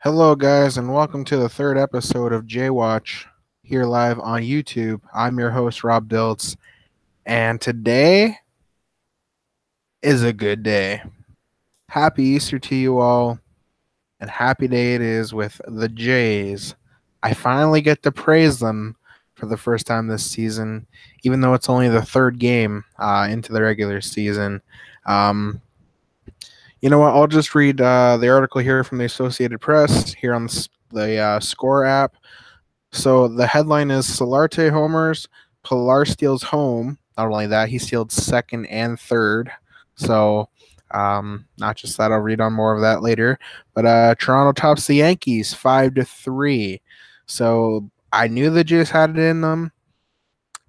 Hello, guys, and welcome to the third episode of JayWatch here live on YouTube. I'm your host, Rob Diltz, and today is a good day. Happy Easter to you all, and happy day it is with the Jays. I finally get to praise them for the first time this season, even though it's only the third game into the regular season. Um, you know what? I'll just read the article here from the Associated Press here on the Score app. So the headline is Solarte homers, Pilar steals home. Not only that, he steals second and third. So not just that, I'll read on more of that later. But Toronto tops the Yankees 5-3. So I knew the Jays had it in them.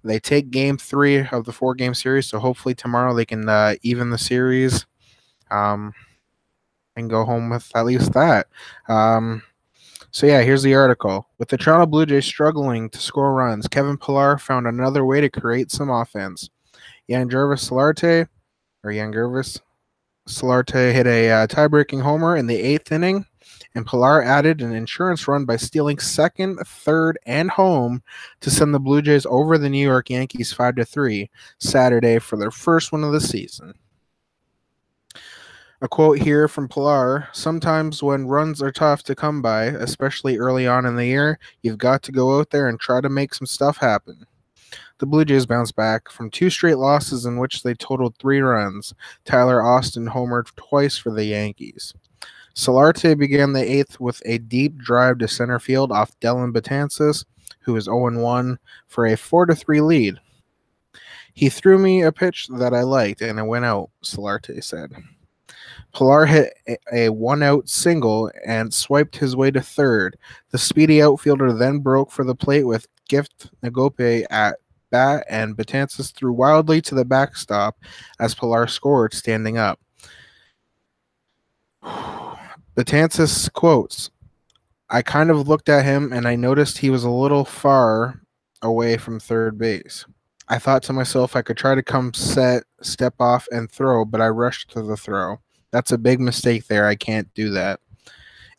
They take game 3 of the 4-game series. So hopefully tomorrow they can even the series and go home with at least that. So yeah, here's the article. With the Toronto Blue Jays struggling to score runs, Kevin Pillar found another way to create some offense. Yangervis Solarte hit a tie-breaking homer in the 8th inning, and Pillar added an insurance run by stealing second, third, and home to send the Blue Jays over the New York Yankees 5-3 Saturday for their first win of the season. A quote here from Pilar: "Sometimes when runs are tough to come by, especially early on in the year, you've got to go out there and try to make some stuff happen." The Blue Jays bounced back from 2 straight losses in which they totaled 3 runs. Tyler Austin homered twice for the Yankees. Solarte began the 8th with a deep drive to center field off Dellin Betances, who is 0-1, for a 4-3 lead. "He threw me a pitch that I liked, and it went out," Solarte said. Pilar hit a one-out single and swiped his way to third. The speedy outfielder then broke for the plate with Gift Nagope at bat, and Betances threw wildly to the backstop as Pilar scored standing up. Betances quotes, "I kind of looked at him and I noticed he was a little far away from third base. I thought to myself I could try to come set, step off, and throw, but I rushed to the throw. That's a big mistake there. I can't do that."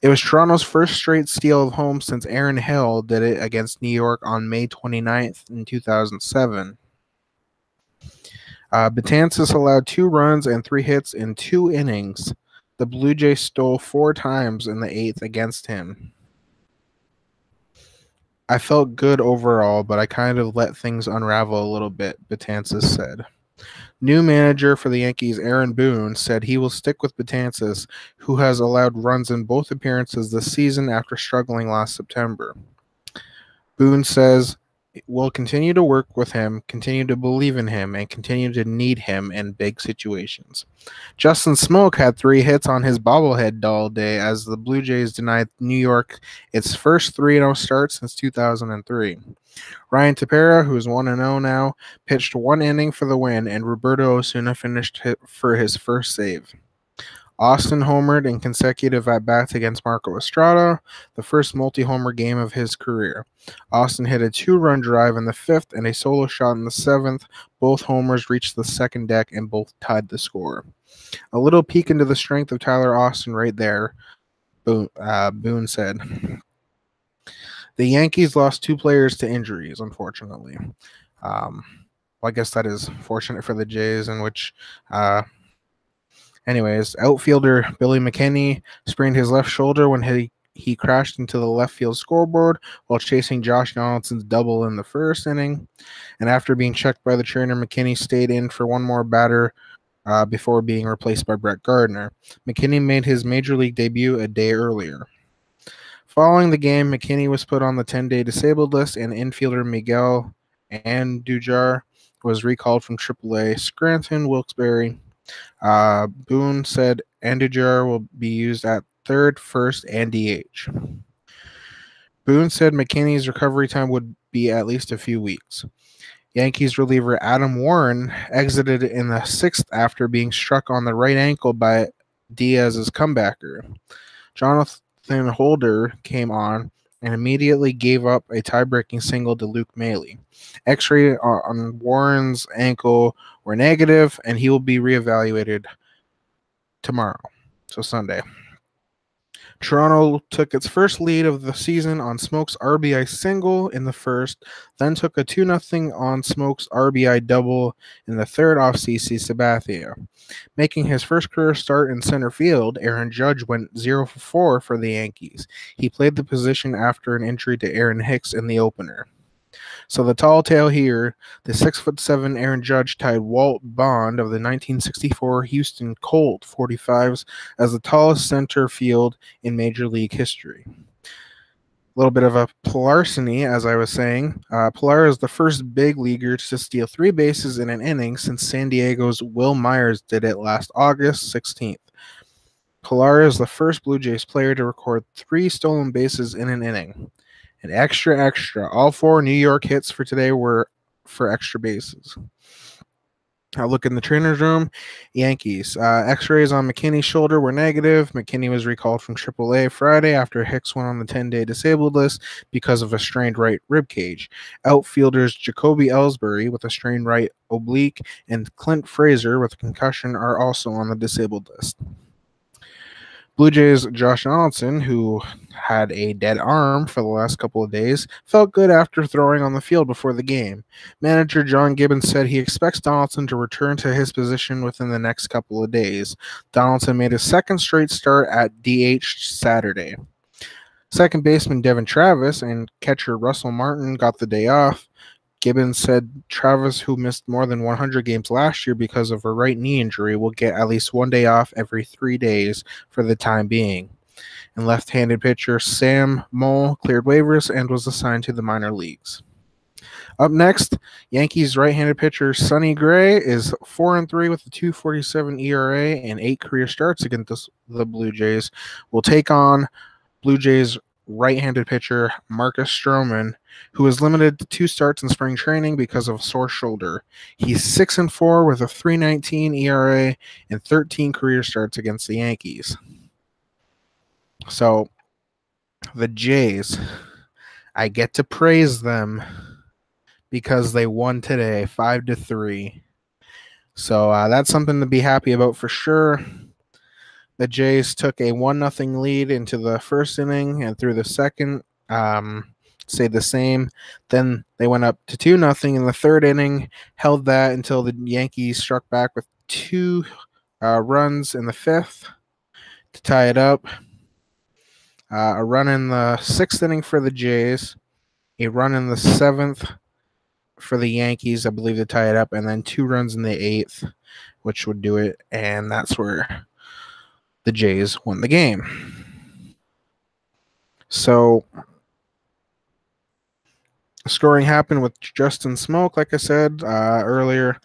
It was Toronto's first straight steal of home since Aaron Hill did it against New York on May 29th in 2007. Betances allowed 2 runs and 3 hits in 2 innings. The Blue Jays stole 4 times in the 8th against him. "I felt good overall, but I kind of let things unravel a little bit," Betances said. New manager for the Yankees, Aaron Boone, said he will stick with Betances, who has allowed runs in both appearances this season after struggling last September. Boone says, "We'll continue to work with him, continue to believe in him, and continue to need him in big situations." Justin Smoke had 3 hits on his bobblehead doll day as the Blue Jays denied New York its first 3-0 start since 2003. Ryan Tepera, who is 1-0 now, pitched 1 inning for the win, and Roberto Osuna finished for his first save. Austin homered in consecutive at-bats against Marco Estrada, the first multi-homer game of his career. Austin hit a 2-run drive in the 5th and a solo shot in the 7th. Both homers reached the second deck and both tied the score. A little peek into the strength of Tyler Austin right there, Boone said. The Yankees lost 2 players to injuries, unfortunately. Well, I guess that is fortunate for the Jays, in which, anyways, outfielder Billy McKinney sprained his left shoulder when he crashed into the left field scoreboard while chasing Josh Donaldson's double in the first inning. And after being checked by the trainer, McKinney stayed in for one more batter before being replaced by Brett Gardner. McKinney made his major league debut a day earlier. Following the game, McKinney was put on the 10-day disabled list, and infielder Miguel Andujar was recalled from AAA Scranton Wilkes-Barre. Boone said Andujar will be used at third, first, and DH. Boone said McKinney's recovery time would be at least a few weeks. Yankees reliever Adam Warren exited in the 6th after being struck on the right ankle by Diaz's comebacker. Jonathan Holder came on and immediately gave up a tie-breaking single to Luke Maile. X-ray on Warren's ankle were negative, and he will be reevaluated tomorrow, so Sunday. Toronto took its first lead of the season on Smoke's RBI single in the first, then took a 2-0 on Smoke's RBI double in the third off CC Sabathia. Making his first career start in center field, Aaron Judge went 0 for 4 for the Yankees. He played the position after an injury to Aaron Hicks in the opener. So the tall tale here, the 6'7" Aaron Judge tied Walt Bond of the 1964 Houston Colt 45s as the tallest center field in Major League history. A little bit of a Pilarciny, as I was saying. Pilar is the first big leaguer to steal 3 bases in an inning since San Diego's Will Myers did it last August 16th. Pilar is the first Blue Jays player to record 3 stolen bases in an inning. And extra, all 4 New York hits for today were for extra bases. I look in the trainer's room. Yankees. X-rays on McKinney's shoulder were negative. McKinney was recalled from AAA Friday after Hicks went on the 10-day disabled list because of a strained right rib cage. Outfielders Jacoby Ellsbury with a strained right oblique and Clint Frazier with a concussion are also on the disabled list. Blue Jays' Josh Donaldson, who had a dead arm for the last couple of days, felt good after throwing on the field before the game. Manager John Gibbons said he expects Donaldson to return to his position within the next couple of days. Donaldson made his second straight start at DH Saturday. Second baseman Devin Travis and catcher Russell Martin got the day off. Gibbons said Travis, who missed more than 100 games last year because of a right knee injury, will get at least 1 day off every 3 days for the time being. And left-handed pitcher Sam Moll cleared waivers and was assigned to the minor leagues. Up next, Yankees right-handed pitcher Sonny Gray is 4-3 with a 2.47 ERA and 8 career starts against the Blue Jays. Will take on Blue Jays right-handed pitcher Marcus Stroman, who was limited to 2 starts in spring training because of a sore shoulder. He's 6-4 with a 3.19 ERA and 13 career starts against the Yankees. So, the Jays, I get to praise them because they won today, 5-3. So that's something to be happy about for sure. The Jays took a 1-0 lead into the first inning, and through the second, stayed the same. Then they went up to 2-0 in the third inning, held that until the Yankees struck back with 2 runs in the fifth to tie it up. A run in the sixth inning for the Jays, a run in the seventh for the Yankees, I believe, to tie it up, and then 2 runs in the eighth, which would do it, and that's where the Jays won the game. So, scoring happened with Justin Smoke, like I said earlier.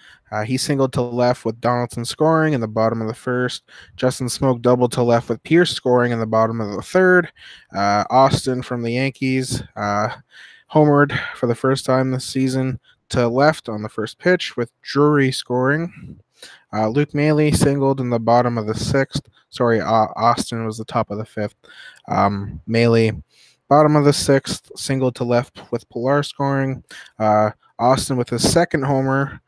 He singled to left with Donaldson scoring in the bottom of the first. Justin Smoke doubled to left with Pierce scoring in the bottom of the third. Austin from the Yankees homered for the first time this season to left on the first pitch with Drury scoring. Luke Maile singled in the bottom of the sixth. Sorry, Austin was the top of the fifth. Maile, bottom of the sixth, singled to left with Pilar scoring. Austin with his second homer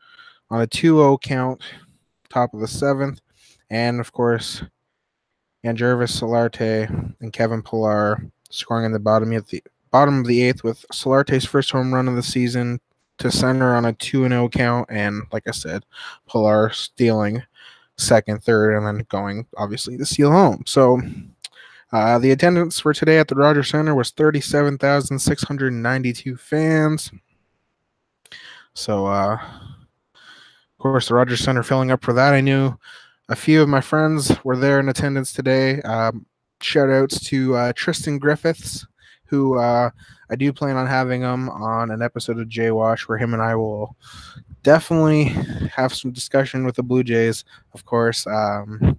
on a 2-0 count, top of the seventh. And, of course, Yangervis, Solarte, and Kevin Pilar scoring in the bottom of the eighth with Solarte's first home run of the season to center on a 2-0 count. And, like I said, Pilar stealing second, third, and then going, obviously, to steal home. So the attendance for today at the Rogers Center was 37,692 fans. So, of course, the Rogers Center filling up for that. I knew a few of my friends were there in attendance today. Shout outs to Tristan Griffiths, who I do plan on having him on an episode of JayWatch where him and I will definitely have some discussion with the Blue Jays, of course. And,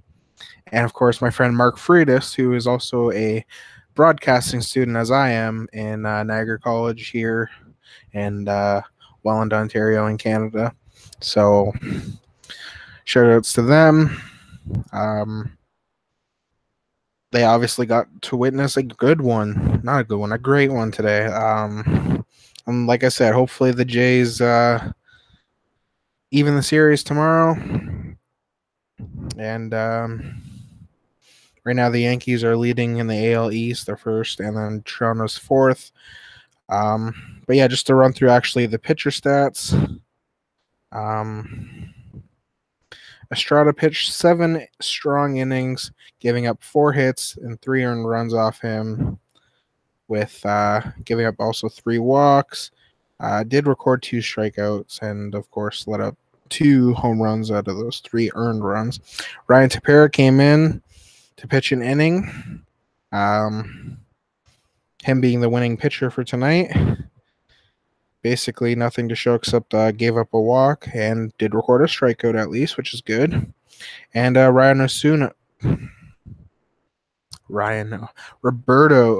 of course, my friend Mark Friedis, who is also a broadcasting student, as I am, in Niagara College here in Welland, Ontario, in Canada. So, shout outs to them. They obviously got to witness a good one. Not a good one, a great one today. And like I said, hopefully the Jays even the series tomorrow. And Right now, the Yankees are leading in the AL East. They're first, and then Toronto's fourth. But yeah, just to run through actually the pitcher stats. Estrada pitched 7 strong innings, giving up 4 hits and 3 earned runs off him, with giving up also 3 walks. Did record 2 strikeouts, and of course let up 2 home runs out of those 3 earned runs. Ryan Tepera came in to pitch an inning. Him being the winning pitcher for tonight. Basically nothing to show except gave up a walk and did record a strikeout at least, which is good. And Roberto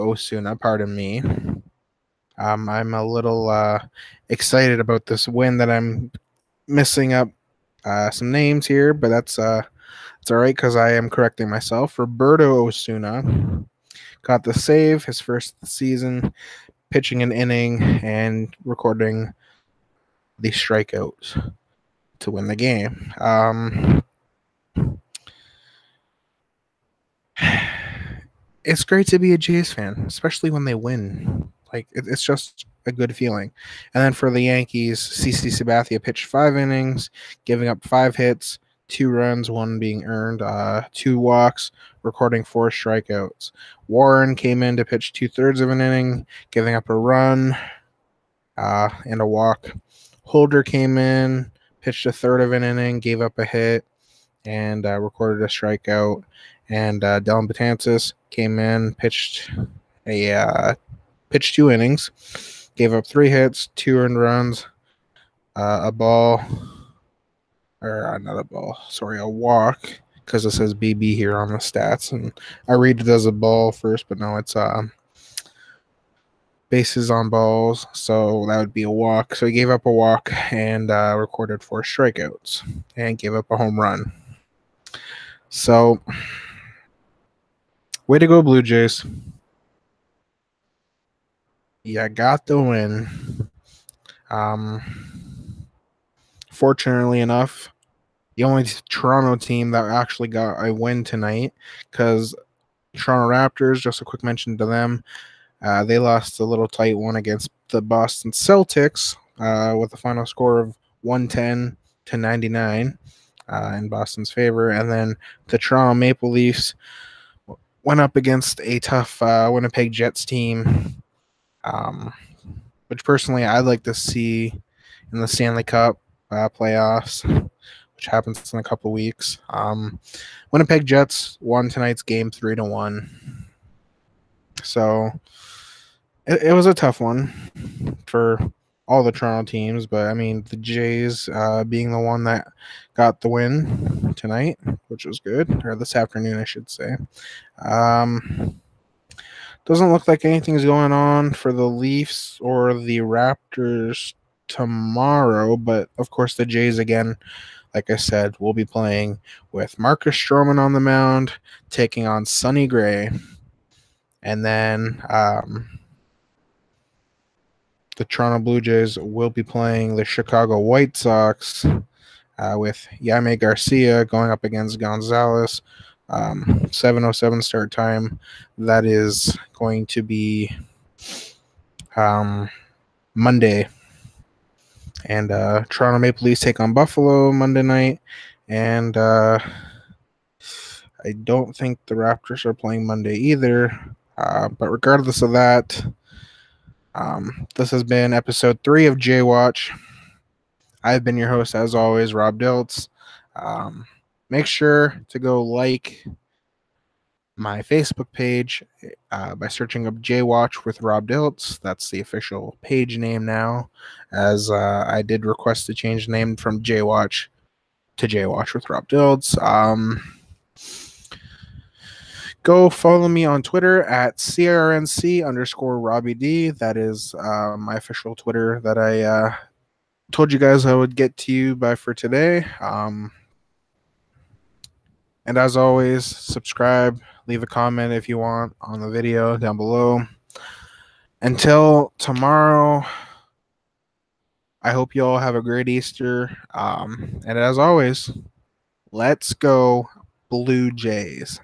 Osuna, pardon me. I'm a little excited about this win that I'm missing up some names here, but it's all right because I am correcting myself. Roberto Osuna got the save, his first season, pitching an inning and recording the strikeout to win the game. It's great to be a Jays fan, especially when they win. Like it's just a good feeling. And then for the Yankees, CC Sabathia pitched 5 innings, giving up 5 hits, 2 runs, 1 being earned, 2 walks, recording 4 strikeouts. Warren came in to pitch 2/3 of an inning, giving up a run and a walk. Holder came in, pitched 1/3 of an inning, gave up a hit, and recorded a strikeout. And Dellin Betances came in, pitched 2 innings, gave up 3 hits, 2 earned runs, a walk, because it says BB here on the stats, and I read it as a ball first, but no, it's bases on balls, so that would be a walk. So he gave up a walk and recorded 4 strikeouts and gave up a home run. So, way to go, Blue Jays. Yeah, got the win. Fortunately enough, the only Toronto team that actually got a win tonight, because Toronto Raptors, just a quick mention to them, they lost a little tight one against the Boston Celtics with a final score of 110-99 in Boston's favor. And then the Toronto Maple Leafs went up against a tough Winnipeg Jets team, which personally I'd like to see in the Stanley Cup playoffs, which happens in a couple weeks. Winnipeg Jets won tonight's game 3-1. So it was a tough one for all the Toronto teams, but I mean the Jays being the one that got the win tonight, which was good, or this afternoon I should say. Doesn't look like anything's going on for the Leafs or the Raptors tomorrow, but of course the Jays again, like I said, will be playing with Marcus Stroman on the mound, taking on Sonny Gray, and then the Toronto Blue Jays will be playing the Chicago White Sox with Jaime Garcia going up against Gonzalez. 7:07 start time. That is going to be Monday. And Toronto Maple Leafs take on Buffalo Monday night. And I don't think the Raptors are playing Monday either. But regardless of that, this has been episode 3 of JayWatch. I've been your host, as always, Rob Diltz. Make sure to go like my Facebook page by searching up JayWatch with Rob Diltz. That's the official page name now, as I did request to change the name from JayWatch to JayWatch with Rob Diltz. Go follow me on Twitter at CRNC_RobbieD. That is my official Twitter that I told you guys I would get to you by for today. And as always, subscribe, leave a comment if you want on the video down below. Until tomorrow, I hope you all have a great Easter. And as always, let's go Blue Jays.